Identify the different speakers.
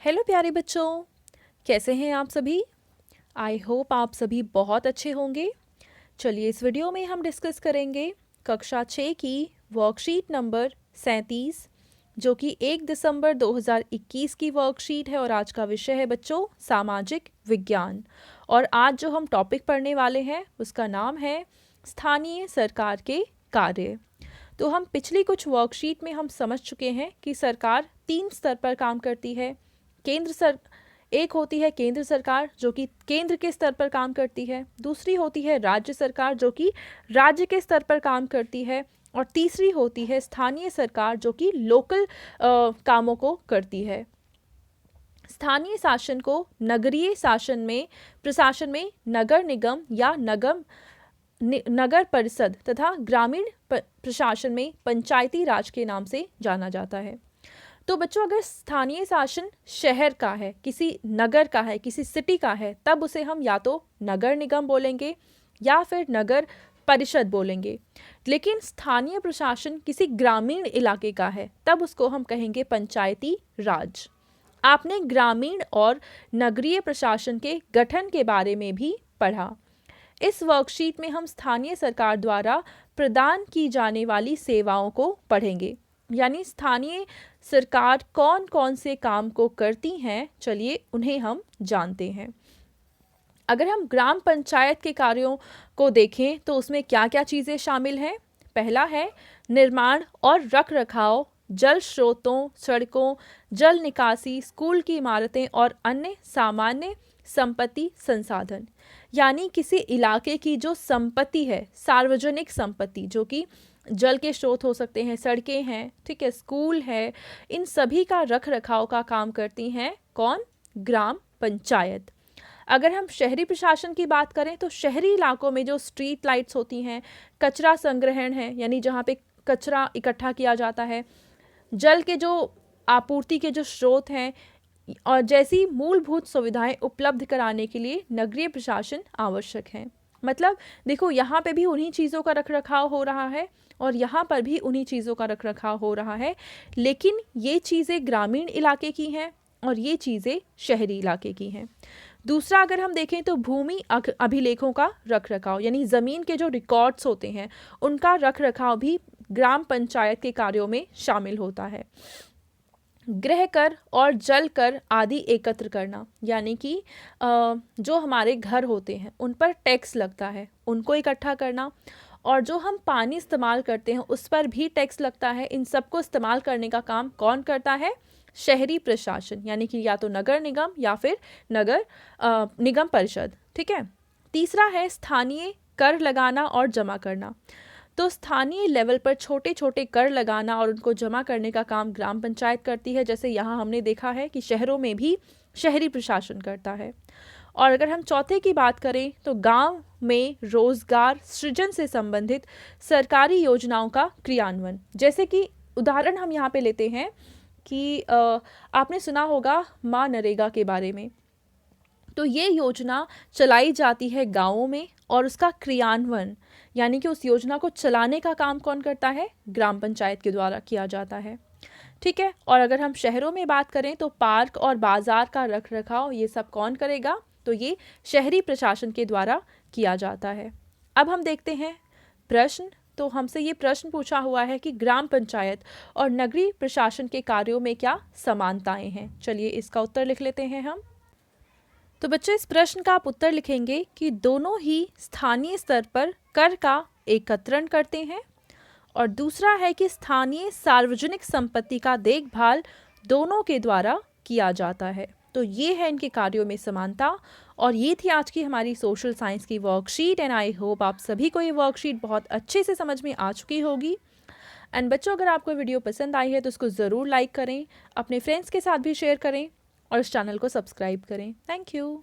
Speaker 1: Hello प्यारे बच्चों, कैसे हैं आप सभी। आई होप आप सभी बहुत अच्छे होंगे। चलिए इस वीडियो में हम डिस्कस करेंगे कक्षा 6 की वर्कशीट नंबर 37, जो कि 1 दिसंबर 2021 की वर्कशीट है और आज का विषय है बच्चों सामाजिक विज्ञान। और आज जो हम टॉपिक पढ़ने वाले हैं उसका नाम है स्थानीय सरकार के कार्य। तो हम पिछली कुछ वर्कशीट में हम समझ चुके हैं कि सरकार 3 स्तर पर काम करती है। एक होती है केंद्र सरकार, जो कि केंद्र के स्तर पर काम करती है। दूसरी होती है राज्य सरकार, जो कि राज्य के स्तर पर काम करती है। और तीसरी होती है स्थानीय सरकार, जो कि लोकल कामों को करती है। स्थानीय शासन को नगरीय शासन में प्रशासन में नगर निगम या नगर परिषद तथा ग्रामीण प्रशासन में पंचायती राज के नाम से जाना जाता है। तो बच्चों, अगर स्थानीय शासन शहर का है, किसी नगर का है, किसी सिटी का है, तब उसे हम या तो नगर निगम बोलेंगे या फिर नगर परिषद बोलेंगे। लेकिन स्थानीय प्रशासन किसी ग्रामीण इलाके का है, तब उसको हम कहेंगे पंचायती राज। आपने ग्रामीण और नगरीय प्रशासन के गठन के बारे में भी पढ़ा। इस वर्कशीट में हम स्थानीय सरकार द्वारा प्रदान की जाने वाली सेवाओं को पढ़ेंगे, यानी स्थानीय सरकार कौन कौन से काम को करती हैं, चलिए उन्हें हम जानते हैं। अगर हम ग्राम पंचायत के कार्यों को देखें तो उसमें क्या क्या चीज़ें शामिल हैं। पहला है निर्माण और रखरखाव, जल स्रोतों, सड़कों, जल निकासी, स्कूल की इमारतें और अन्य सामान्य संपत्ति संसाधन, यानी किसी इलाके की जो संपत्ति है, सार्वजनिक संपत्ति, जो कि जल के स्रोत हो सकते हैं, सड़कें हैं, ठीक है, स्कूल है, इन सभी का रख रखाव का काम करती हैं कौन? ग्राम पंचायत। अगर हम शहरी प्रशासन की बात करें तो शहरी इलाकों में जो स्ट्रीट लाइट्स होती हैं, कचरा संग्रहण है, यानी जहाँ पे कचरा इकट्ठा किया जाता है, जल के जो आपूर्ति के जो स्रोत हैं और जैसी मूलभूत सुविधाएं उपलब्ध कराने के लिए नगरीय प्रशासन आवश्यक है। मतलब देखो, यहाँ पे भी उन्हीं चीज़ों का रखरखाव हो रहा है और यहाँ पर भी उन्हीं चीज़ों का रखरखाव हो रहा है, लेकिन ये चीज़ें ग्रामीण इलाके की हैं और ये चीज़ें शहरी इलाके की हैं। दूसरा, अगर हम देखें तो भूमि अभिलेखों का रखरखाव, यानी ज़मीन के जो रिकॉर्ड्स होते हैं उनका रखरखाव भी ग्राम पंचायत के कार्यों में शामिल होता है। गृह कर और जल कर आदि एकत्र करना, यानी कि जो हमारे घर होते हैं उन पर टैक्स लगता है, उनको इकट्ठा करना, और जो हम पानी इस्तेमाल करते हैं उस पर भी टैक्स लगता है। इन सबको इस्तेमाल करने का काम कौन करता है? शहरी प्रशासन, यानी कि या तो नगर निगम या फिर नगर निगम परिषद, ठीक है। तीसरा है स्थानीय कर लगाना और जमा करना। तो स्थानीय लेवल पर छोटे छोटे कर लगाना और उनको जमा करने का काम ग्राम पंचायत करती है, जैसे यहाँ हमने देखा है कि शहरों में भी शहरी प्रशासन करता है। और अगर हम चौथे की बात करें तो गांव में रोजगार सृजन से संबंधित सरकारी योजनाओं का क्रियान्वयन, जैसे कि उदाहरण हम यहाँ पे लेते हैं कि आपने सुना होगा माँ नरेगा के बारे में। तो ये योजना चलाई जाती है गाँवों में और उसका क्रियान्वयन, यानी कि उस योजना को चलाने का काम कौन करता है? ग्राम पंचायत के द्वारा किया जाता है, ठीक है। और अगर हम शहरों में बात करें तो पार्क और बाजार का रखरखाव ये सब कौन करेगा? तो ये शहरी प्रशासन के द्वारा किया जाता है। अब हम देखते हैं प्रश्न। तो हमसे ये प्रश्न पूछा हुआ है कि ग्राम पंचायत और नगरीय प्रशासन के कार्यों में क्या समानताएं हैं। चलिए इसका उत्तर लिख लेते हैं हम। तो बच्चों, इस प्रश्न का आप उत्तर लिखेंगे कि दोनों ही स्थानीय स्तर पर कर का एकत्रण करते हैं, और दूसरा है कि स्थानीय सार्वजनिक संपत्ति का देखभाल दोनों के द्वारा किया जाता है। तो ये है इनके कार्यों में समानता। और ये थी आज की हमारी सोशल साइंस की वर्कशीट, एंड आई होप आप सभी को ये वर्कशीट बहुत अच्छे से समझ में आ चुकी होगी। एंड बच्चों, अगर आपको वीडियो पसंद आई है तो उसको ज़रूर लाइक करें, अपने फ्रेंड्स के साथ भी शेयर करें और इस चैनल को सब्सक्राइब करें। Thank you.